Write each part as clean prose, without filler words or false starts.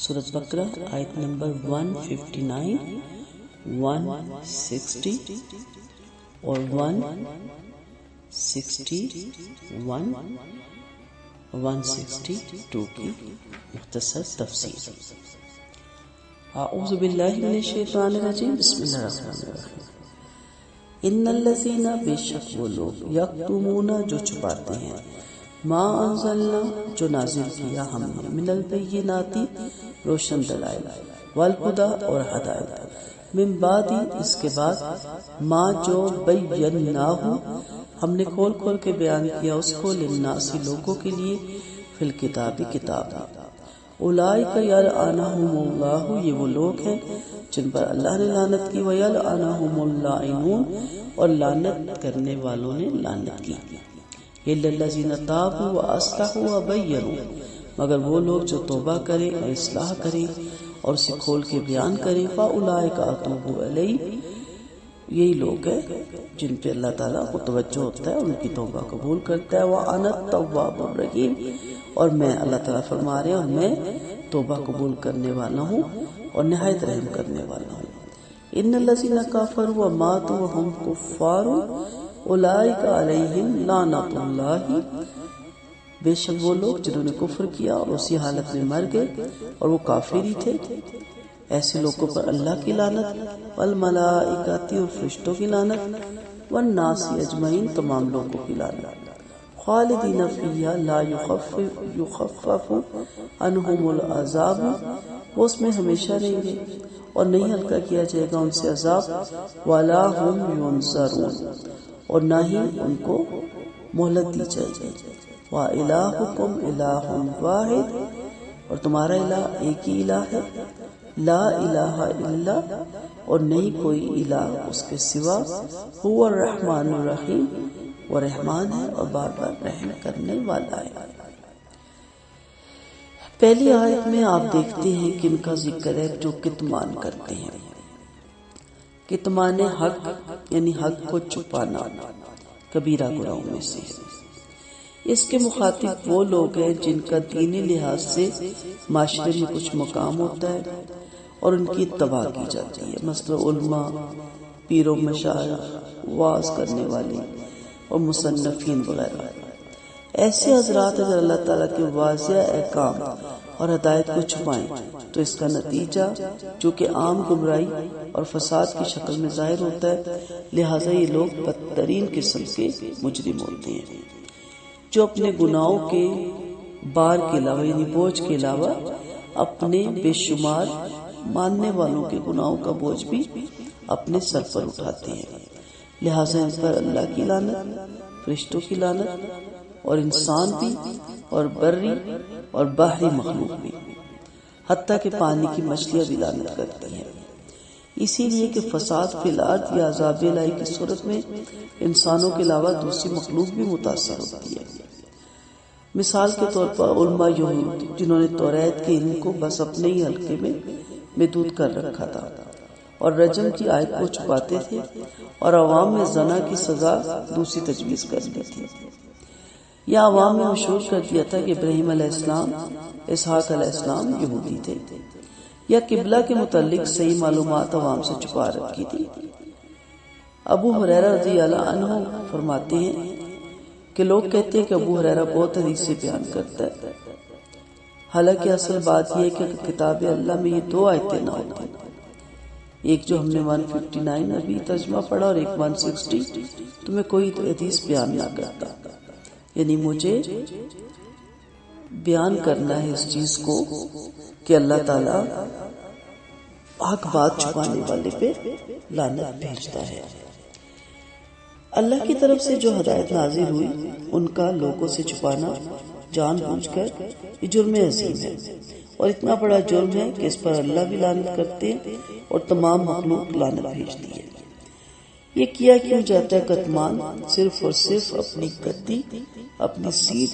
سورۃ بقرہ آیت نمبر 159، 160 اور 161 162 کی مختصر تفسیر۔ اعوذ باللہ من الشیطان الرجیم، بسم اللہ الرحمن الرحیم۔ ان الذین، بے شک وہ لوگ، یکتمون جو چھپاتے ہیں، ما انزلنا جو نازل کیا ہم نے، من البینات روشن دلائل، والہدی اور ہدایت، من بعد اس کے بعد، ما جو بیناہ ہم نے کھول کھول کے بیان کیا اس کو، للناس لوگوں کے لیے، فی الکتاب کتاب۔ اولئک یلعنہم اللہ، یہ وہ لوگ ہیں جن پر اللہ نے لعنت کی، ویلعنہم اللاعنون اور لعنت کرنے والوں نے لعنت کی، الا الذین تابوا واصلحوا وبینوا مگر وہ لوگ جو توبہ کریں اور اصلاح کریں اور اسے کھول کے بیان کریں، فاولئک اتوب علیہم، یہی لوگ ہیں جن پہ اللہ تعالیٰ کو توجہ ہوتا ہے، ان کی توبہ قبول کرتا ہے، وَأَنَا التَّوَّابُ الرَّحِيمُ اور میں، اللہ تعالیٰ فرما رہے ہیں، اور میں توبہ قبول کرنے والا ہوں اور نہایت رحم کرنے والا ہوں۔ ان الذین کفروا وماتوا وهم کفار اولئک علیہم لعنۃ اللہ، بے شک وہ لوگ جنہوں نے کفر کیا اور اسی حالت میں مر گئے اور وہ کافر ہی تھے، ایسے لوگوں پر اللہ کی لعنت، والملائکۃ اور فرشتوں کی لعنت، والناس اجمعین تمام لوگوں کی لعنت، خالدین فیہا لا یخفف عنہم العذاب، وہ اس میں ہمیشہ رہیں گے اور نہیں ہلکا کیا جائے گا ان سے عذاب، ولا ہم ینظرون اور نہ ہی ان کو مہلت دی جائے گی، وَإِلَٰهُكُمْ إِلَٰهٌ وَاحِدٌ اور تمہارا الہ ایک ہی الہ ہے، لا الہ الا اور نہیں کوئی الہ اس کے سوا، هو الرحمن الرحیم وہ رحمان ہے اور بار بار رحم کرنے والا ہے۔ پہلی آیت میں آپ دیکھتے ہیں کہ ان کا ذکر ہے جو کتمان کرتے ہیں۔ کتمان حق یعنی حق کو چھپانا کبیرہ گناہوں میں سے ہے۔ اس کے مخاطب وہ لوگ ہیں جن کا دینی لحاظ سے معاشرے میں کچھ مقام ہوتا ہے اور ان کی اتباع کی جاتی ہے، مثلا علماء، پیر و مشائخ، وعظ کرنے والے اور مصنفین وغیرہ۔ ایسے حضرات اگر اللہ تعالیٰ کے واضح احکام اور ہدایت کو چھپائیں تو اس کا نتیجہ جو کہ عام گمراہی اور فساد کی شکل میں ظاہر ہوتا ہے، لہٰذا یہ لوگ بدترین قسم کے مجرم ہوتے ہیں جو اپنے گناہوں کے بار کے علاوہ یعنی بوجھ کے علاوہ اپنے بے شمار ماننے والوں کے گناہوں کا بوجھ بھی اپنے سر پر اٹھاتے ہیں، لہٰذا ان پر اللہ کی لعنت، فرشتوں کی لعنت اور انسان بھی اور بری اور بحری مخلوق بھی، حتیٰ کہ پانی کی مچھلیاں بھی لعنت کرتی ہیں، اسی لیے کہ فساد فی الارض یا عذاب الہی کی صورت میں انسانوں کے علاوہ دوسری مخلوق بھی متاثر ہوتی ہے۔ مثال کے طور پر علماء یہود جنہوں نے توریت کے علم کو بس اپنے ہی حلقے میں محدود کر رکھا تھا اور رجم کی آیت کو چھپاتے تھے اور عوام میں زنا کی سزا دوسری تجویز کر دی تھی، یا عوام میں مشہور کر دیا تھا کہ ابراہیم علیہ السلام، اسحاق علیہ السلام یہودی تھے، یا قبلہ کے متعلق صحیح معلومات عوام سے چھپا رکھی تھی۔ ابو ہریرہ رضی اللہ عنہ فرماتے ہیں کہ لوگ کہتے ہیں کہ ابو ہریرہ بہت حدیثیں بیان کرتا ہے، حالانکہ اصل بات یہ ہے کہ کتاب اللہ میں یہ دو آیتیں نہ ہوتی، ایک جو ہم نے 159 ابھی ترجمہ پڑھا اور ایک 160، تو میں کوئی حدیث بیان نہ کرتا، یعنی مجھے بیان کرنا ہے اس چیز کو کہ اللہ تعالیٰ حق بات چھپانے والے پہ لعنت بھیجتا ہے۔ اللہ کی طرف سے جو ہدایت نازل ہوئی ان کا لوگوں سے چھپانا جان بوجھ کر یہ جرم عظیم ہے، اور اتنا بڑا جرم ہے کہ اس پر اللہ بھی لعنت کرتے ہیں اور تمام مخلوق لعنت بھیجتی ہے۔ یہ کیا کیوں جاتا ہے کتمان؟ صرف اور صرف اپنی گدی، اپنی سیٹ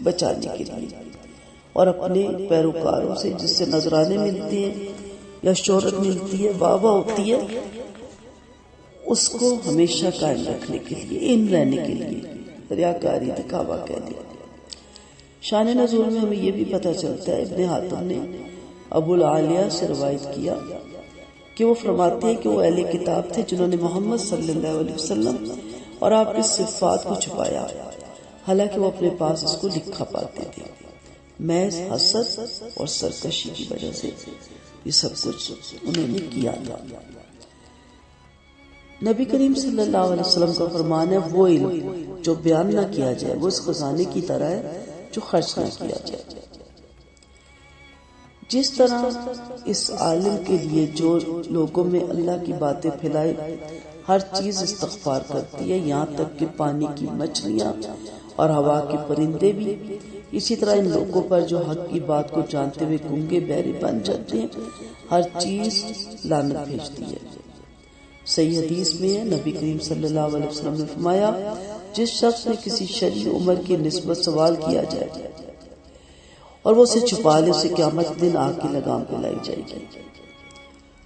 بچانے کے لیے اور اپنے پیروکاروں سے جس سے نذرانے ملتے ہیں یا شہرت ملتی ہے، واہ واہ ہوتی ہے، اس کو ہمیشہ قائم رکھنے کے لیے، ان رہنے کے لیے ریاکاری دکھاوا کہہ دیا۔ شان نزول میں ہمیں یہ بھی پتہ چلتا ہے ابن حاتم نے ابو العالیہ سے روایت کیا کہ وہ فرماتے ہیں کہ وہ اہل کتاب تھے جنہوں نے محمد صلی اللہ علیہ وسلم اور آپ کی صفات کو چھپایا، حالانکہ وہ اپنے پاس اس کو لکھا پاتے تھے۔ محض حسد اور سرکشی کی وجہ سے یہ سب کچھ انہوں نے کیا تھا۔ نبی کریم صلی اللہ علیہ وسلم کا فرمان ہے، وہ علم جو بیان نہ کیا جائے وہ اس خزانے کی طرح ہے جو خرچ نہ کیا جائے۔ جس طرح اس عالم کے لیے جو لوگوں میں اللہ کی باتیں پھیلائے ہر چیز استغفار کرتی ہے، یہاں تک کہ پانی کی مچھلیاں اور ہوا کے پرندے بھی، اسی طرح ان لوگوں پر جو حق کی بات کو جانتے ہوئے گونگے بہرے بن جاتے ہیں ہر چیز لعنت بھیجتی ہے۔ صحیح حدیث میں ہے، نبی کریم صلی اللہ علیہ وسلم نے فرمایا، جس شخص نے کسی شرعی عمر کی نسبت سوال کیا جائے اور وہ اسے چھپا لے، اسے قیامت کے دن آگ کی لگام پہ لائی جائے گی۔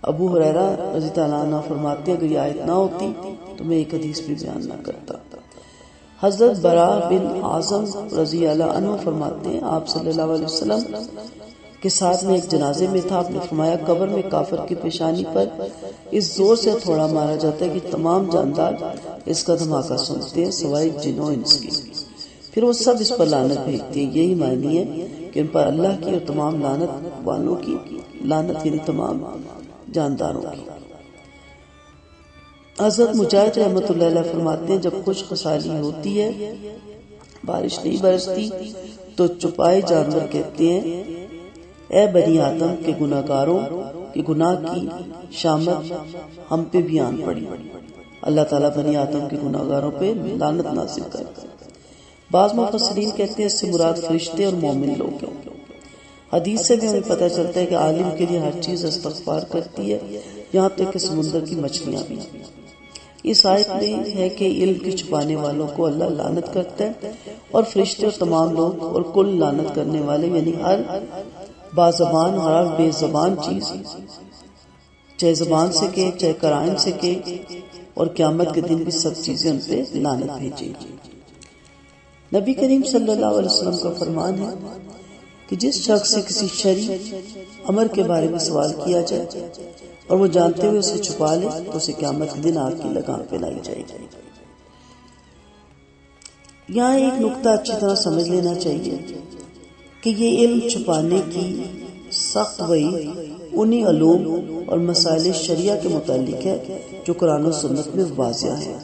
ابو ہریرہ رضی اللہ عنہ فرماتے ہیں، اگر یہ آیت نہ ہوتی تو میں ایک حدیث بھی بیان نہ کرتا۔ حضرت برا بن عازم رضی اللہ عنہ فرماتے ہیں، آپ صلی اللہ علیہ وسلم کے ساتھ میں ایک جنازے میں تھا، آپ نے فرمایا، قبر میں کافر کی پیشانی پر اس زور سے تھوڑا مارا جاتا ہے کہ تمام جاندار اس کا دھماکہ سنتے ہیں سوائے جن و انس کی، پھر وہ سب اس پر لعنت بھیجتے ہیں۔ یہی معنی ہے کہ ان پر اللہ کی اور تمام لعنت والوں کی لعنت، یعنی تمام جانداروں کی۔ حضرت مجاہد رحمۃ اللہ علیہ فرماتے ہیں، جب خوش خصالی ہوتی ہے، بارش نہیں برستی، تو چپائے جانور کہتے ہیں، اے بنی آدم کے گناہ گاروں کے گناہ کی شامت ہم پہ بھی آن پڑی۔ اللہ تعالیٰ بنی آدم کے گناہ گاروں پہ لعنت نازل کرتا ہے۔ بعض مفسرین کہتے ہیں اس سے مراد فرشتے اور مومن لوگ ہیں۔ حدیث سے بھی ہمیں پتہ چلتا ہے کہ عالم کے لیے ہر چیز استغفار کرتی ہے، یہاں تک کہ سمندر کی مچھلیاں بھی۔ اس آیت میں ہے کہ علم کے چھپانے والوں کو اللہ لعنت کرتا ہے، اور فرشتے اور تمام لوگ اور کل لعنت کرنے والے، یعنی ہر بازبان اور ہر بے زبان چیز، چاہے زبان سے کہ چاہے قرائن سے کہ، اور قیامت کے دن بھی سب چیزیں ان پہ لعنت بھیجیں گی۔ نبی کریم صلی اللہ علیہ وسلم کا فرمان ہے کہ جس شخص سے کسی شرعی امر کے بارے میں سوال کیا جائے اور وہ جانتے ہوئے اسے چھپا لے تو اسے قیامت کے دن آگ کی لگام پہ لائی جائے گی۔ یہاں ایک نقطہ اچھی طرح سمجھ لینا چاہیے کہ یہ علم چھپانے کی سخت وعید انہی علوم اور مسائل شریعہ کے متعلق ہے جو قرآن و سنت میں واضح ہیں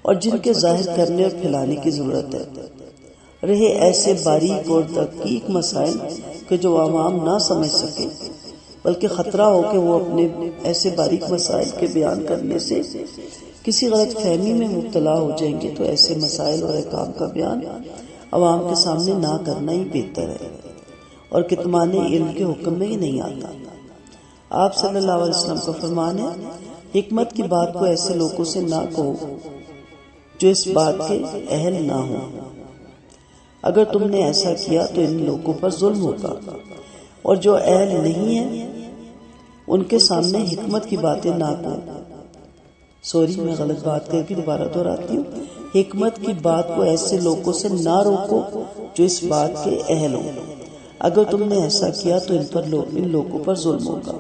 اور جن کے ظاہر کرنے اور پھیلانے کی ضرورت ہے۔ رہے ایسے باریک اور دقیق مسائل کہ جو عوام نہ سمجھ سکے، بلکہ خطرہ ہو کہ وہ اپنے ایسے باریک مسائل کے بیان کرنے سے کسی غلط فہمی میں مبتلا ہو جائیں گے، تو ایسے مسائل اور احکام کا بیان عوام کے سامنے نہ کرنا ہی بہتر ہے، اور کتمان علم کے حکم میں یہ نہیں آتا۔ آپ صلی اللہ علیہ وسلم کا فرمان ہے، حکمت کی بات کو ایسے لوگوں سے نہ کہو جو اس بات کے اہل نہ ہوں، اگر تم نے ایسا کیا تو ان لوگوں پر ظلم ہوگا، اور جو اہل نہیں ہیں ان کے سامنے حکمت کی باتیں نہ کہو۔ میں غلط بات کر کے دوبارہ دہراتی ہوں، حکمت کی بات کو ایسے لوگوں سے نہ روکو جو اس بات کے اہل ہوں، اگر تم نے ایسا کیا تو ان لوگوں پر ظلم ہوگا،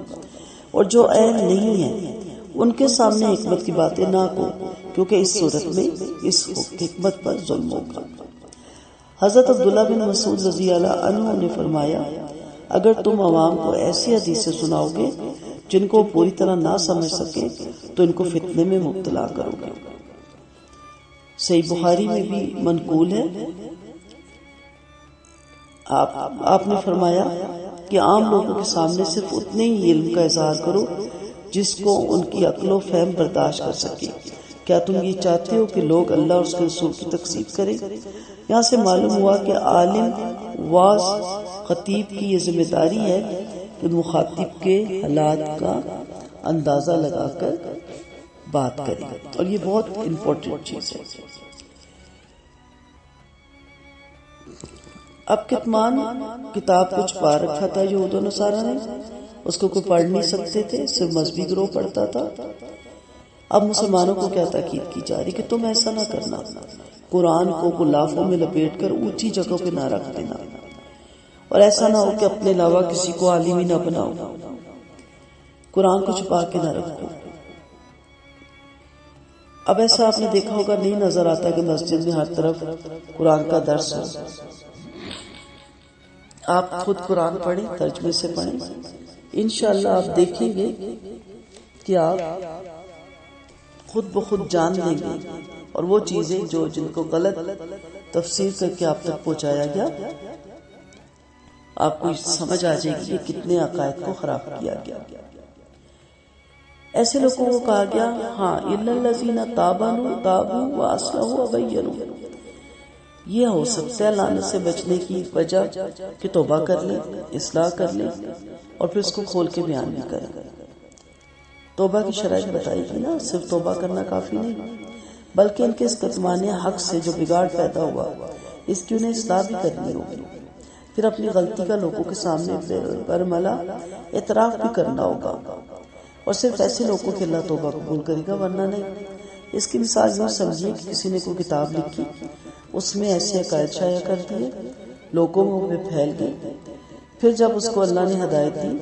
اور جو اہل نہیں ہیں ان کے سامنے حکمت کی باتیں نہ کہو، کیونکہ اس صورت میں اس حکمت پر ظلم ہوگا۔ حضرت عبداللہ بن مسعود رضی اللہ عنہ نے فرمایا، اگر تم عوام کو ایسی حدیثیں سناؤ گے جن کو پوری طرح نہ سمجھ سکے تو ان کو فتنے میں مبتلا کرو گے۔ صحیح بخاری میں بھی منقول ہے، آپ نے فرمایا کہ عام لوگوں کے سامنے صرف اتنے ہی علم کا اظہار کرو جس کو ان کی عقل و فہم برداشت کر سکے۔ کیا تم یہ چاہتے ہو کہ لوگ اللہ اور اس کے رسول کی تکذیب کریں؟ یہاں سے معلوم ہوا کہ عالم واعظ خطیب کی یہ ذمہ داری ہے کہ مخاطب کے حالات کا اندازہ لگا کر بات کرے، اور یہ بہت امپورٹنٹ چیز ہے۔ اب کتمان کتاب کو چھپا رکھا تھا یہود و نصارہ نے، اس کو کوئی پڑھ نہیں سکتے تھے، صرف مذہبی گروہ پڑھتا تھا۔ اب مسلمانوں کو کیا تاکید کی جا رہی کہ تم ایسا نہ کرنا، قرآن کو غلافوں میں لپیٹ کر اونچی جگہوں پہ نہ رکھ دینا، اور ایسا نہ ہو کہ اپنے علاوہ کسی کو عالم ہی نہ بناؤ، قرآن کو چھپا کے نہ رکھو۔ اب ایسا آپ نے دیکھا ہوگا نہیں نظر آتا کہ مسجد میں ہر طرف قرآن کا درس ہو۔ آپ خود قرآن پڑھیں، ترجمے سے پڑھیں، انشاءاللہ آپ دیکھیں گے کہ آپ خود بخود جان لیں گے، اور وہ چیزیں جن کو غلط تفسیر کر کے آپ تک پہنچایا گیا، آپ کو سمجھ آ جائے گی کہ کتنے عقائد کو خراب کیا گیا۔ ایسے لوگوں کو کہا گیا ہاں الا الذین تابوا واصلحوا وبینوا، یہ ہو سکتا ہے لعنت سے بچنے کی وجہ کہ توبہ کر لیں، اصلاح کر لیں، اور پھر اس کو کھول کے بیان بھی کریں۔ توبہ کی شرائط بتائی گئی نا، صرف توبہ کرنا کافی نہیں، بلکہ ان کے اس کتمان حق سے جو بگاڑ پیدا ہوا اس کی انہیں اصلاح بھی کرنی ہوگی، پھر اپنی غلطی کا لوگوں کے سامنے برملا اعتراف بھی کرنا ہوگا، اور صرف ایسے لوگوں کے اللہ توبہ قبول کرے گا، ورنہ نہیں۔ اس کی مثال یوں سمجھیے کہ کسی نے کوئی کتاب لکھی، اس میں ایسے عقائد شائع کر دیے، لوگوں میں پھیل گئے، پھر جب اس کو اللہ نے ہدایت دی،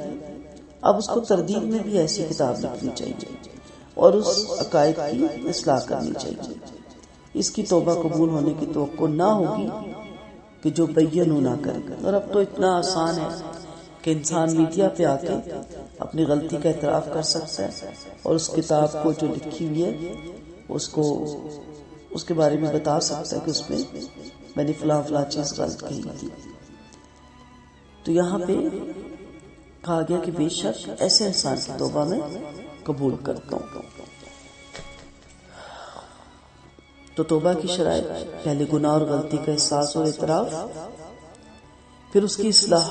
اب اس کو تردید میں بھی ایسی کتاب لکھنی چاہیے اور اس عقائد کی اصلاح کرنی چاہیے۔ اس کی توبہ قبول ہونے کی توقع نہ ہوگی کہ جو بیان نہ کرے۔ اور اب تو اتنا آسان ہے کہ انسان میڈیا پہ آ کے اپنی غلطی کا اعتراف کر سکتا ہے، اور اس کتاب کو جو لکھی ہوئی ہے اس کے بارے میں بتا سکتا ہے کہ اس میں نے فلاں چیز غلط کہی تھی۔ تو یہاں پہ کہا گیا کہ بے شک ایسے انسان کی توبہ میں قبول کرتا ہوں۔ تو توبہ کی شرائط پہلے گناہ اور غلطی کا احساس اور اعتراف، پھر اس کی اصلاح،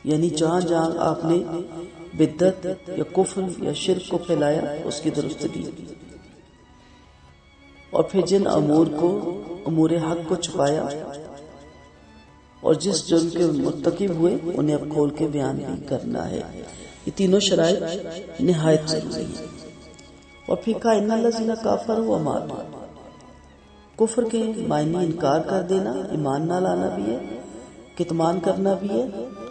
یعنی جہاں جہاں آپ نے بدعت یا کفر یا شرک کو پھیلایا اس کی درستگی، اور پھر جن امور حق کو چھپایا اور جس جرم کے مرتکب ہوئے انہیں اب کھول کے بیان بھی کرنا ہے۔ یہ تینوں شرائط نہایت ضروری ہیں۔ اور پھر کہا ان الذین کفروا وماتوا، کفر کے معنی انکار کر دینا، ایمان نہ لانا بھی ہے، کتمان کرنا بھی ہے،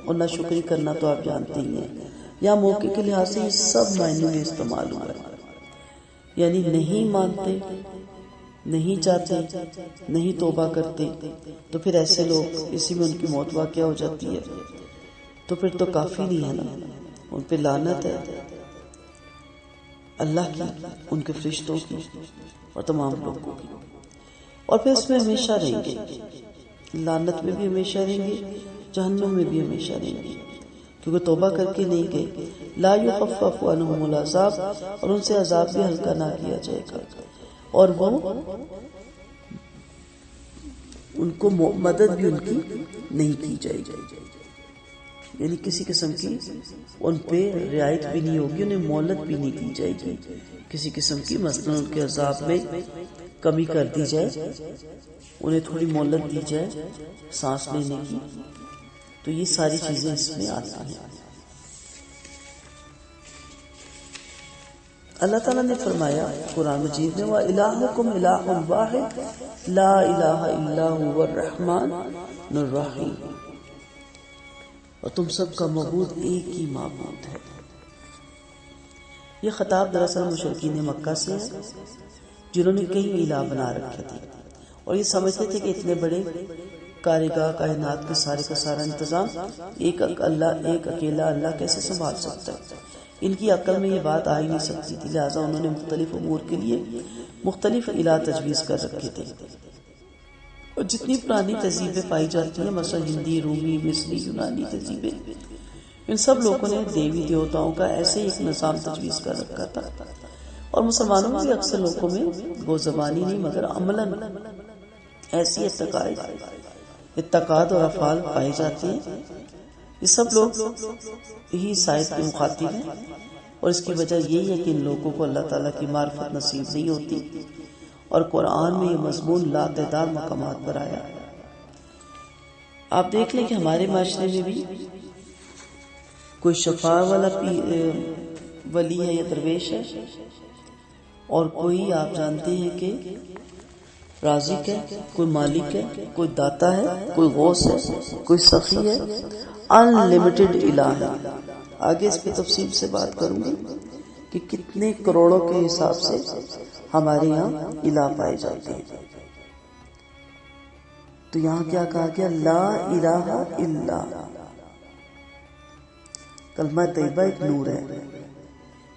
اور نہ شکری کرنا تو آپ جانتے ہی ہیں۔ یا موقع کے لحاظ سے یہ سب معنیوں میں استعمال ہوا ہے، یعنی نہیں مانتے، نہیں چاہتے، نہیں توبہ کرتے، تو پھر ایسے لوگ اسی میں ان کی موت واقع ہو جاتی ہے، تو پھر تو کافی نہیں ہے نا، ان پہ لعنت ہے اللہ کی، ان کے فرشتوں کی اور تمام لوگوں کی، اور پھر اس میں ہمیشہ رہیں گے، لعنت میں بھی ہمیشہ رہیں گے، جہنم میں بھی ہمیشہ رہیں گے، کیونکہ توبہ کر کے نہیں گئے۔ لا یخفف عنہم العذاب، اور ان سے عذاب بھی ہلکا نہ کیا جائے گا، اور وہ ان کو مدد بھی ان کی نہیں کی جائے گی، یعنی کسی قسم کی ان پہ رعایت بھی نہیں ہوگی، انہیں مہلت بھی نہیں دی جائے گی کسی قسم کی، مثلا ان کے عذاب میں کمی کر دی جائے، انہیں تھوڑی مہلت دی جائے سانس لینے کی۔ تو یہ ساری چیزیں اس میں آتی ہیں۔ اللہ تعالیٰ نے فرمایا قرآن مجید میں وَإِلَٰهُكُمْ إِلَٰهٌ وَاحِدٌ لَا إِلَٰهَ إِلَّا هُوَ الرَّحْمَٰنُ الرَّحِيمُ، اور تم سب کا معبود ایک ہی معبود ہے۔ یہ خطاب دراصل مشرکین مکہ سے ہے، جنہوں نے کئی الہ بنا رکھے تھے، اور یہ سمجھتے تھے کہ اتنے بڑے کارگاہ کائنات کے سارے کا سارا انتظام ایک اکیلا اللہ کیسے سنبھال سکتا ہے۔ ان کی عقل میں یہ بات آ ہی نہیں سکتی تھی، لہٰذا انہوں نے مختلف امور کے لیے مختلف الہ تجویز کر رکھے تھے، اور جتنی پرانی تہذیبیں پائی جاتی ہیں، مثلا ہندی، رومی، مصری، یونانی تہذیبیں، ان سب لوگوں نے دیوی دیوتاؤں کا ایسے ایک نظام تجویز کر رکھا تھا، اور مسلمانوں میں بھی اکثر لوگوں میں گو زبانی نہیں مگر عملاً ایسی اعتقاد اور افعال پائے جاتے ہیں۔ یہ سب لوگ یہی سائد کے مخاطب ہیں، اور اس کی وجہ یہی ہے کہ ان لوگوں کو اللہ تعالیٰ کی معرفت نصیب نہیں ہوتی، اور قرآن میں یہ مضمون لا تعداد مقامات پر آیا۔ آپ دیکھ لیں کہ ہمارے معاشرے میں بھی کوئی شفاع والا ولی ہے یا درویش ہے، اور کوئی آپ جانتے ہیں کہ رازق ہے، کوئی مالک ہے، کوئی داتا ہے، کوئی غوث ہے، کوئی سخی ہے، ان لمیٹڈ الہ ہے۔ آگے اس پہ تفصیل سے بات کروں گی کہ کتنے کروڑوں کے حساب سے ہمارے یہاں الہ پائے جاتے ہیں۔ تو یہاں کیا کہا گیا؟ لا الہ الا۔ کلمہ طیبہ ایک نور ہے،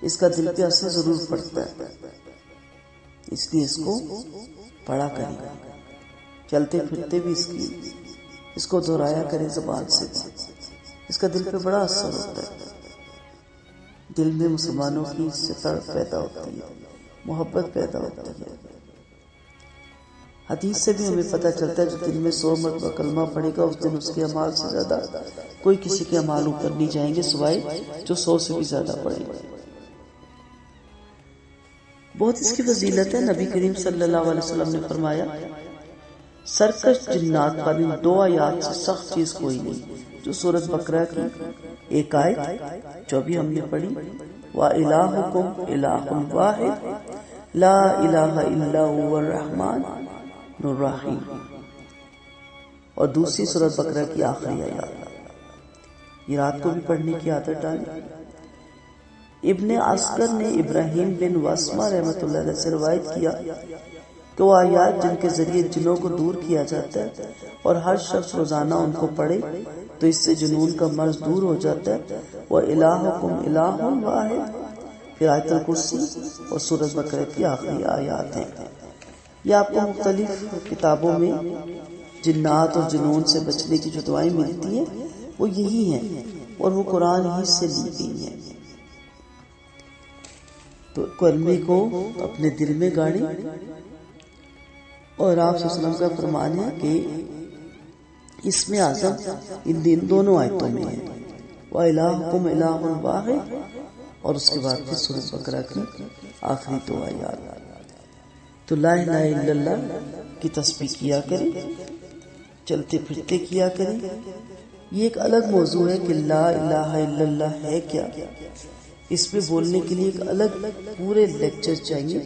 اس کا دل پہ اثر ضرور پڑتا ہے، اس لیے اس کو پڑھا کریں، چلتے پھرتے بھی اس کو دہرایا کریں زبان سے، اس کا دل پہ بڑا اثر ہوتا ہے، دل میں مسلمانوں کی اس سے تڑپ پیدا ہوتی ہے، محبت پیدا ہوتی ہے۔ حدیث سے بھی ہمیں پتہ چلتا ہے جو دل میں 100 مرتبہ کلمہ پڑھے گا اس دن اس کے اعمال سے زیادہ کوئی کسی کے اعمال اوپر نہیں جائیں گے سوائے جو 100 سے بھی زیادہ پڑھیں گے۔ بہت اس کی فضیلت ہے۔ نبی کریم صلی اللہ علیہ وسلم نے فرمایا سرکش جنات پر ان 2 آیات سے سخت چیز کوئی نہیں، جو سورۃ بقرہ کی ایک آیت جو بھی ہم نے پڑھی، وَإِلَٰهُكُمْ إِلَٰهٌ وَاحِدٌ لَا إِلَٰهَ إِلَّا هُوَ الرَّحْمَٰنُ الرحیم، اور دوسری سورۃ بقرہ کی آخری آیات۔ یہ رات کو بھی پڑھنے کی عادت ڈالی۔ ابن عسکر نے ابراہیم بن واسمہ رحمۃ اللہ علیہ سے روایت کیا کہ وہ آیات جن کے ذریعے جنوں کو دور کیا جاتا ہے اور ہر شخص روزانہ ان کو پڑھے تو اس سے جنون کا مرض دور ہو جاتا ہے۔ وَإِلَٰهُكُمْ إِلَٰهٌ وَاحِدٌ، پھر آیت الکرسی اور سورۃ بقرہ کی آخری آیات ہیں۔ یہ آپ کو مختلف کتابوں میں جنات اور جنون سے بچنے کی جو دعائیں ملتی ہیں وہ یہی ہیں اور وہ قرآن ہی سے لی گئی ہیں۔ تو کلمے کو اپنے دل میں گاڑیں، اور آپ صلی اللہ علیہ وسلم کا فرمان ہے کہ اسم اعظم ان دونوں آیتوں میں ہے، وَإِلَٰهُكُمْ إِلَٰهٌ وَاحِدٌ، اور اس کے بعد پھر سورۃ بقرہ کی آخری 2 آیات۔ تو لا الہ الا اللہ کی تسبیح کیا کریں، چلتے پھرتے کیا کریں۔ یہ ایک الگ موضوع ہے کہ لا الہ الا اللہ ہے کیا، اس پہ بولنے کے لیے ایک الگ پورے لیکچر چاہیے،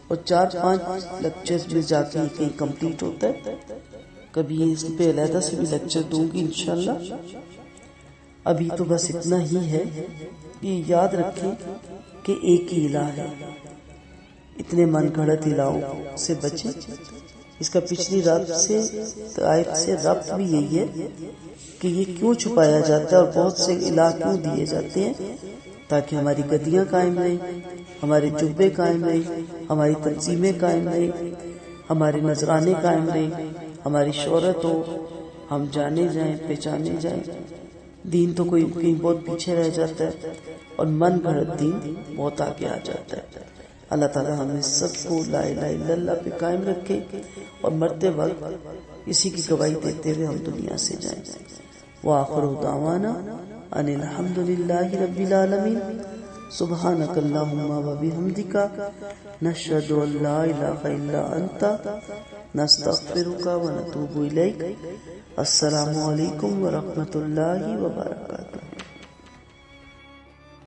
اور 4-5 لیکچر میں جا کے کہیں کمپلیٹ ہوتا ہے۔ کبھی اس پہ علیحدہ سے بھی لیکچر دوں گی انشاءاللہ۔ ابھی تو بس اتنا ہی ہے، یہ یاد رکھیں کہ ایک ہی الہ ہے، اتنے من گھڑت الہوں سے بچیں۔ اس کا پچھلی آیت سے ربط بھی یہی ہے کہ یہ کیوں چھپایا جاتا ہے اور بہت سے الہ کیوں دیے جاتے ہیں، تاکہ ہماری گدیاں قائم رہیں، ہمارے جبے قائم رہیں، ہماری تنظیمیں قائم رہیں، ہمارے نذرانے قائم رہیں، ہماری شہرت ہو، ہم جانے جائیں، پہچانے جائیں۔ دین تو کوئی کہیں بہت پیچھے رہ جاتا ہے اور من گھڑت دین بہت آگے آ جاتا ہے۔ اللہ تعالیٰ ہمیں سب کو لا الہ الا اللہ پہ قائم رکھے اور مرتے وقت اسی کی گواہی دیتے ہوئے ہم دنیا سے جائیں۔ وآخر دعوانا ان الحمد للہ رب العالمین، سبحانک اللہم وبحمدک، نشہد ان لا الہ الا انت، نستغفرک ونتوب الیک۔ السلام علیکم ورحمۃ اللہ وبرکاتہ۔